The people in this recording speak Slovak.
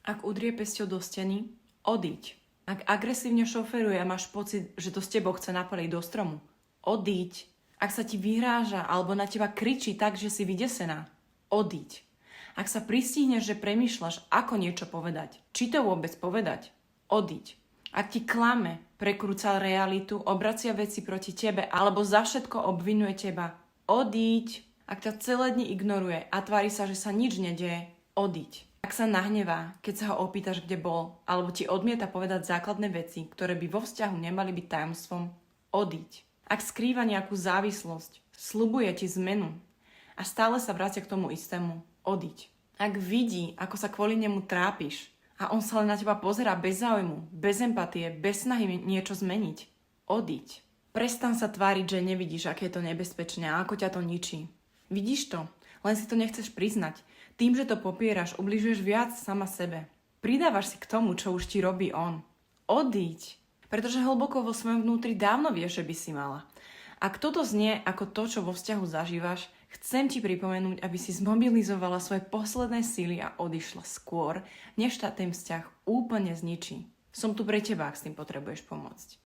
Ak udrie pesťou do steny, odíď. Ak agresívne šoferuje a máš pocit, že to s tebou chce napaliť do stromu, odíď. Ak sa ti vyhráža alebo na teba kričí tak, že si vydesená, odíď. Ak sa pristihneš, že premýšľaš, ako niečo povedať, či to vôbec povedať, odíď. Ak ti klame, prekrúca realitu, obracia veci proti tebe alebo za všetko obvinuje teba, odíď. Ak ťa celé dni ignoruje a tvári sa, že sa nič nedeje, odíď. Ak sa nahnevá, keď sa ho opýtaš, kde bol, alebo ti odmieta povedať základné veci, ktoré by vo vzťahu nemali byť tajomstvom, odíď. Ak skrýva nejakú závislosť, sľubuje ti zmenu a stále sa vracia k tomu istému, odíď. Ak vidí, ako sa kvôli nemu trápiš a on sa len na teba pozerá bez záujmu, bez empatie, bez snahy niečo zmeniť, odíď. Prestan sa tváriť, že nevidíš, aké je to nebezpečné a ako ťa to ničí. Vidíš to, len si to nechceš priznať. Tým, že to popieraš, ubližuješ viac sama sebe. Pridávaš si k tomu, čo už ti robí on. Odíď. Pretože hlboko vo svojom vnútri dávno vieš, že by si mala. Ak toto znie ako to, čo vo vzťahu zažívaš, chcem ti pripomenúť, aby si zmobilizovala svoje posledné síly a odišla skôr, než ten vzťah úplne zničí. Som tu pre teba, ak s tým potrebuješ pomôcť.